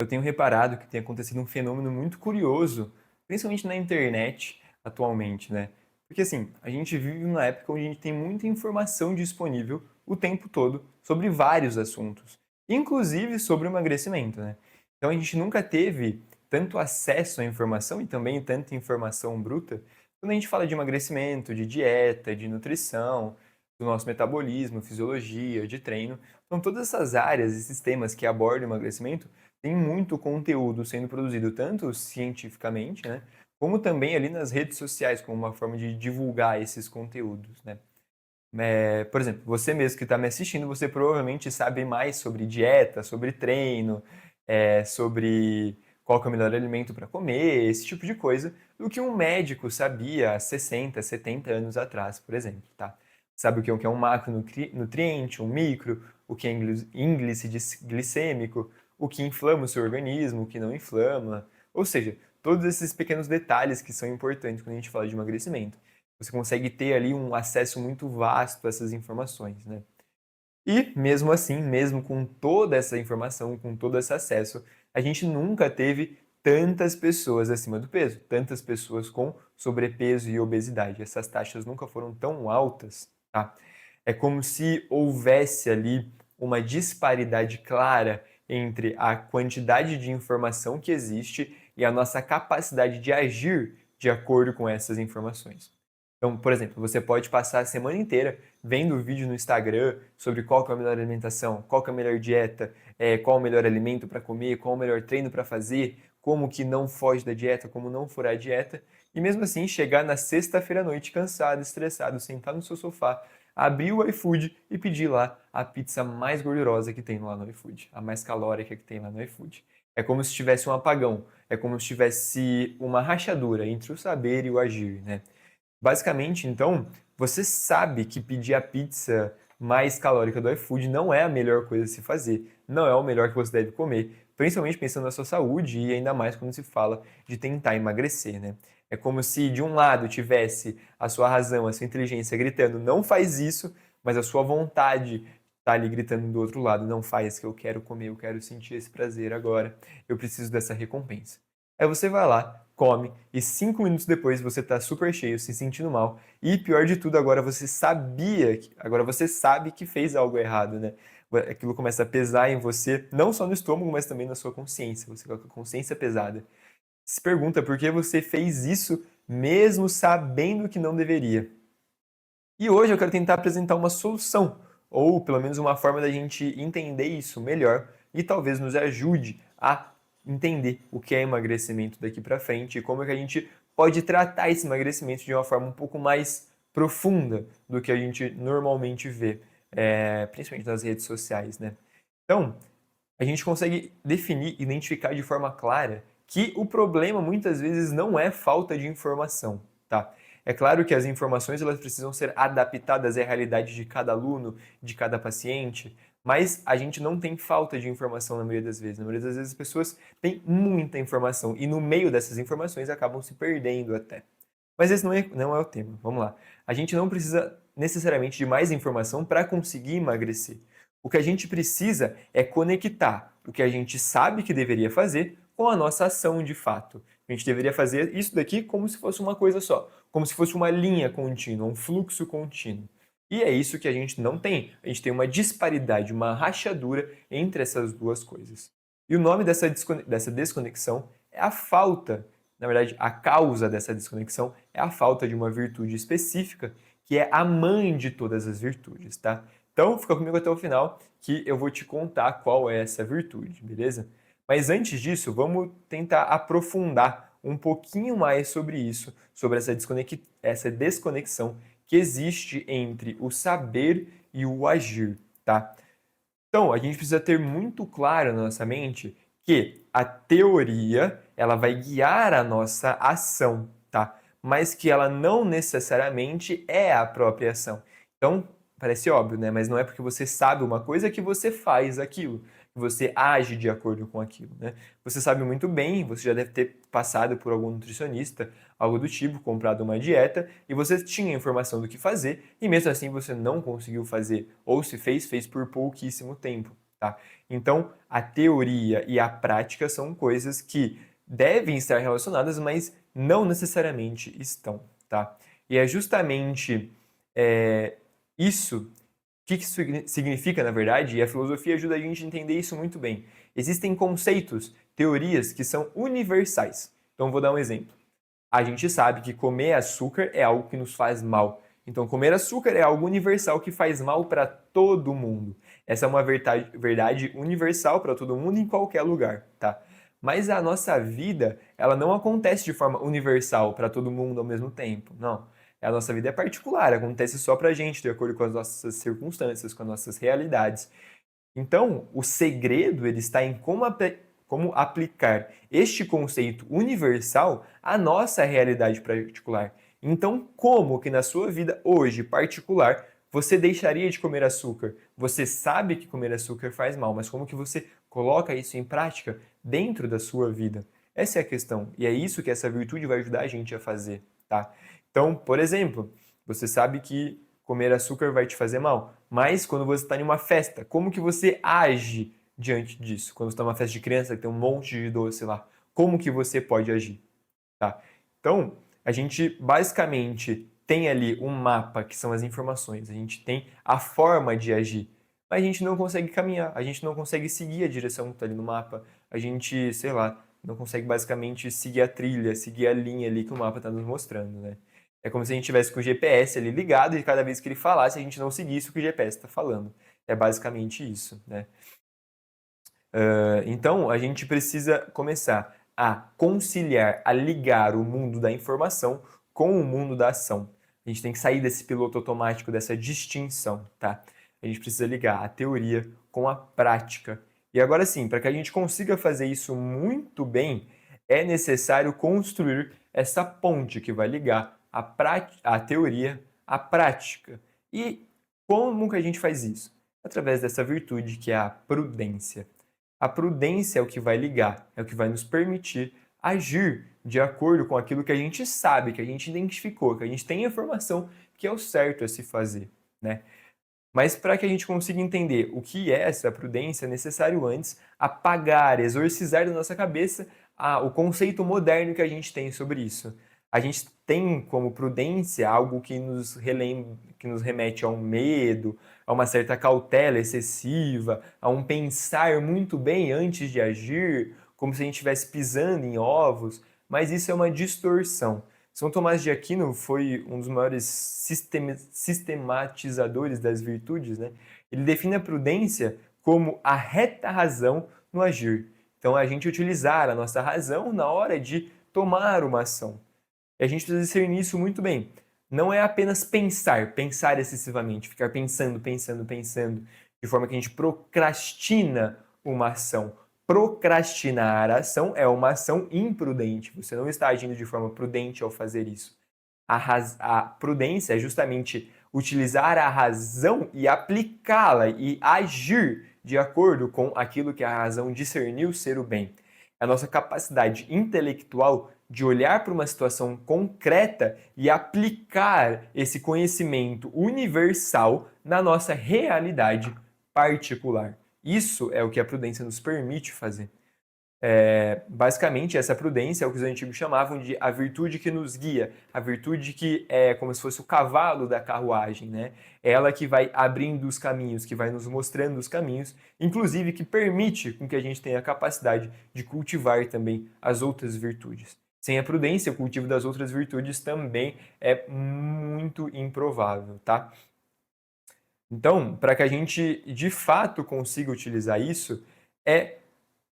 Eu tenho reparado que tem acontecido um fenômeno muito curioso, principalmente na internet atualmente, né? Porque assim, a gente vive numa época onde a gente tem muita informação disponível o tempo todo sobre vários assuntos, inclusive sobre o emagrecimento, né? Então a gente nunca teve tanto acesso à informação e também tanta informação bruta quando a gente fala de emagrecimento, de dieta, de nutrição, do nosso metabolismo, fisiologia, de treino. Então todas essas áreas e sistemas que abordam o emagrecimento tem muito conteúdo sendo produzido, tanto cientificamente, né, como também ali nas redes sociais, como uma forma de divulgar esses conteúdos, né. Por exemplo, você mesmo que está me assistindo, você provavelmente sabe mais sobre dieta, sobre treino, sobre qual que é o melhor alimento para comer, esse tipo de coisa, do que um médico sabia há 60, 70 anos atrás, por exemplo, tá. Sabe o que é um macronutriente, um micro, o que é índice glicêmico, o que inflama o seu organismo, o que não inflama, ou seja, todos esses pequenos detalhes que são importantes quando a gente fala de emagrecimento. Você consegue ter ali um acesso muito vasto a essas informações, né? E mesmo assim, mesmo com toda essa informação, com todo esse acesso, a gente nunca teve tantas pessoas acima do peso, tantas pessoas com sobrepeso e obesidade. Essas taxas nunca foram tão altas, tá? É como se houvesse ali uma disparidade clara entre a quantidade de informação que existe e a nossa capacidade de agir de acordo com essas informações. Então, por exemplo, você pode passar a semana inteira vendo vídeo no Instagram sobre qual que é a melhor alimentação, qual que é a melhor dieta, qual o melhor alimento para comer, qual o melhor treino para fazer, como que não foge da dieta, como não furar a dieta, e mesmo assim chegar na sexta-feira à noite cansado, estressado, sentar no seu sofá, abrir o iFood e pedir lá a pizza mais gordurosa que tem lá no iFood, a mais calórica que tem lá no iFood. É como se tivesse um apagão, é como se tivesse uma rachadura entre o saber e o agir, né? Basicamente, então, você sabe que pedir a pizza mais calórica do iFood não é a melhor coisa a se fazer, não é o melhor que você deve comer, principalmente pensando na sua saúde e ainda mais quando se fala de tentar emagrecer, né? É como se de um lado tivesse a sua razão, a sua inteligência gritando, não faz isso, mas a sua vontade tá ali gritando do outro lado, não faz que eu quero comer, eu quero sentir esse prazer agora, eu preciso dessa recompensa. Aí você vai lá, come e 5 minutos depois você está super cheio, se sentindo mal. E pior de tudo, agora você sabe que fez algo errado, né? Aquilo começa a pesar em você, não só no estômago, mas também na sua consciência. Você fica com a consciência pesada. Se pergunta por que você fez isso mesmo sabendo que não deveria. E hoje eu quero tentar apresentar uma solução, ou pelo menos uma forma da gente entender isso melhor e talvez nos ajude a entender o que é emagrecimento daqui para frente e como é que a gente pode tratar esse emagrecimento de uma forma um pouco mais profunda do que a gente normalmente vê, principalmente nas redes sociais, né? Então, a gente consegue definir, identificar de forma clara que o problema muitas vezes não é falta de informação, tá? É claro que as informações elas precisam ser adaptadas à realidade de cada aluno, de cada paciente, mas a gente não tem falta de informação na maioria das vezes. Na maioria das vezes as pessoas têm muita informação e no meio dessas informações acabam se perdendo até. Mas esse não é o tema. Vamos lá. A gente não precisa necessariamente de mais informação para conseguir emagrecer. O que a gente precisa é conectar o que a gente sabe que deveria fazer com a nossa ação de fato. A gente deveria fazer isso daqui como se fosse uma coisa só, como se fosse uma linha contínua, um fluxo contínuo. E é isso que a gente não tem. A gente tem uma disparidade, uma rachadura entre essas duas coisas. E o nome dessa desconexão é a falta, na verdade, a causa dessa desconexão é a falta de uma virtude específica, que é a mãe de todas as virtudes, tá? Então, fica comigo até o final que eu vou te contar qual é essa virtude, beleza? Mas antes disso, vamos tentar aprofundar um pouquinho mais sobre isso, sobre essa desconexão que existe entre o saber e o agir, tá? Então, a gente precisa ter muito claro na nossa mente que a teoria, ela vai guiar a nossa ação, tá? Mas que ela não necessariamente é a própria ação. Então, parece óbvio, né? Mas não é porque você sabe uma coisa que você faz aquilo, que você age de acordo com aquilo, né? Você sabe muito bem, você já deve ter passado por algum nutricionista, algo do tipo, comprado uma dieta, e você tinha informação do que fazer, e mesmo assim você não conseguiu fazer, ou se fez, fez por pouquíssimo tempo. tá? Então, a teoria e a prática são coisas que devem estar relacionadas, mas não necessariamente estão, tá? E é justamente isso que isso significa, na verdade, e a filosofia ajuda a gente a entender isso muito bem. Existem conceitos, teorias que são universais. Então, vou dar um exemplo. A gente sabe que comer açúcar é algo que nos faz mal. Então, comer açúcar é algo universal que faz mal para todo mundo. Essa é uma verdade universal para todo mundo em qualquer lugar, tá? Mas a nossa vida, ela não acontece de forma universal para todo mundo ao mesmo tempo. Não. A nossa vida é particular, acontece só para a gente, de acordo com as nossas circunstâncias, com as nossas realidades. Então, o segredo ele está em como aplicar este conceito universal à nossa realidade particular. Então, como que na sua vida hoje particular você deixaria de comer açúcar? Você sabe que comer açúcar faz mal, mas como que você coloca isso em prática dentro da sua vida? Essa é a questão, e é isso que essa virtude vai ajudar a gente a fazer, tá? Então, por exemplo, você sabe que comer açúcar vai te fazer mal, mas quando você está em uma festa, como que você age diante disso? Quando você está numa festa de criança que tem um monte de doce lá, como que você pode agir? Tá? Então, a gente basicamente tem ali um mapa que são as informações, a gente tem a forma de agir, mas a gente não consegue caminhar, a gente não consegue seguir a direção que está ali no mapa, a gente, sei lá, não consegue basicamente seguir a trilha, seguir a linha ali que o mapa está nos mostrando, né? É como se a gente tivesse com o GPS ali ligado e cada vez que ele falasse a gente não seguisse o que o GPS está falando. É basicamente isso, né? Então, a gente precisa começar a conciliar, a ligar o mundo da informação com o mundo da ação. A gente tem que sair desse piloto automático, dessa distinção, tá? A gente precisa ligar a teoria com a prática. E agora sim, para que a gente consiga fazer isso muito bem, é necessário construir essa ponte que vai ligar a teoria à prática. E como que a gente faz isso? Através dessa virtude que é a prudência. A prudência é o que vai ligar, é o que vai nos permitir agir de acordo com aquilo que a gente sabe, que a gente identificou, que a gente tem informação que é o certo a se fazer, né? Mas para que a gente consiga entender o que é essa prudência, é necessário antes apagar, exorcizar da nossa cabeça o conceito moderno que a gente tem sobre isso. A gente tem como prudência algo que nos remete a um medo, a uma certa cautela excessiva, a um pensar muito bem antes de agir, como se a gente estivesse pisando em ovos, mas isso é uma distorção. São Tomás de Aquino foi um dos maiores sistematizadores das virtudes, né? Ele define a prudência como a reta razão no agir. Então, a gente utilizar a nossa razão na hora de tomar uma ação. E a gente precisa discernir isso muito bem. Não é apenas pensar excessivamente, ficar pensando, pensando, pensando, de forma que a gente procrastina uma ação. Procrastinar a ação é uma ação imprudente. Você não está agindo de forma prudente ao fazer isso. A prudência é justamente utilizar a razão e aplicá-la e agir de acordo com aquilo que a razão discerniu ser o bem. A nossa capacidade intelectual de olhar para uma situação concreta e aplicar esse conhecimento universal na nossa realidade particular. Isso é o que a prudência nos permite fazer. Basicamente, essa prudência é o que os antigos chamavam de a virtude que nos guia, a virtude que é como se fosse o cavalo da carruagem, né? Ela que vai abrindo os caminhos, que vai nos mostrando os caminhos, inclusive que permite com que a gente tenha a capacidade de cultivar também as outras virtudes. Sem a prudência, o cultivo das outras virtudes também é muito improvável, tá? Então, para que a gente de fato consiga utilizar isso, é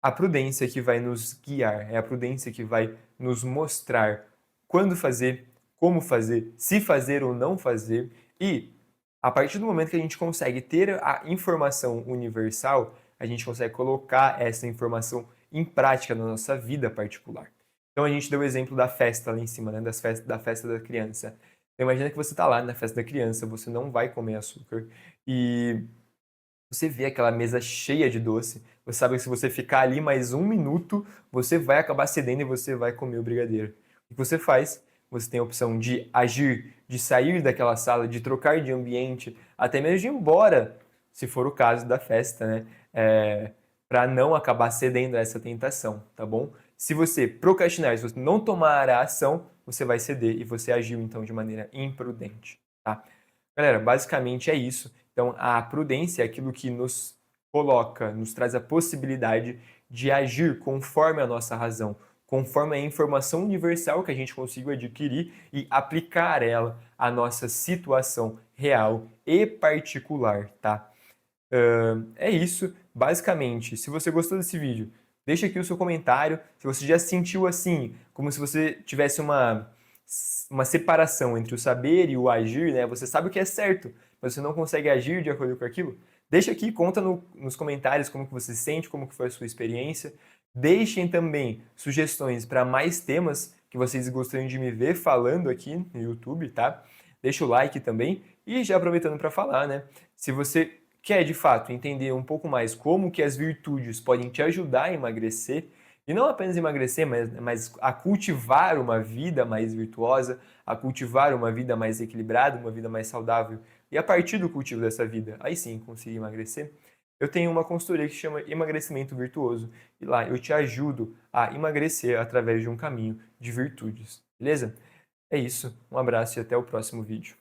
a prudência que vai nos guiar, é a prudência que vai nos mostrar quando fazer, como fazer, se fazer ou não fazer. E a partir do momento que a gente consegue ter a informação universal, a gente consegue colocar essa informação em prática na nossa vida particular. Então a gente deu o exemplo da festa lá em cima, né? Da festa da criança. Então, imagina que você está lá na festa da criança, você não vai comer açúcar e você vê aquela mesa cheia de doce, você sabe que se você ficar ali mais um minuto, você vai acabar cedendo e você vai comer o brigadeiro. O que você faz? Você tem a opção de agir, de sair daquela sala, de trocar de ambiente, até mesmo de ir embora, se for o caso da festa, né? para não acabar cedendo a essa tentação, tá bom? Se você procrastinar, se você não tomar a ação, você vai ceder e você agiu então de maneira imprudente, tá? Galera, basicamente é isso. Então, a prudência é aquilo que nos coloca, nos traz a possibilidade de agir conforme a nossa razão, conforme a informação universal que a gente conseguiu adquirir e aplicar ela à nossa situação real e particular, tá? É isso, basicamente. Se você gostou desse vídeo, deixa aqui o seu comentário. Se você já sentiu assim, como se você tivesse uma separação entre o saber e o agir, né? Você sabe o que é certo, mas você não consegue agir de acordo com aquilo. Deixa aqui, conta nos comentários como que você se sente, como que foi a sua experiência. Deixem também sugestões para mais temas que vocês gostariam de me ver falando aqui no YouTube, tá? Deixa o like também. E já aproveitando para falar, né? Se você quer de fato entender um pouco mais como que as virtudes podem te ajudar a emagrecer, e não apenas emagrecer, mas a cultivar uma vida mais virtuosa, a cultivar uma vida mais equilibrada, uma vida mais saudável, e a partir do cultivo dessa vida, aí sim conseguir emagrecer, eu tenho uma consultoria que chama Emagrecimento Virtuoso, e lá eu te ajudo a emagrecer através de um caminho de virtudes, beleza? É isso, um abraço e até o próximo vídeo.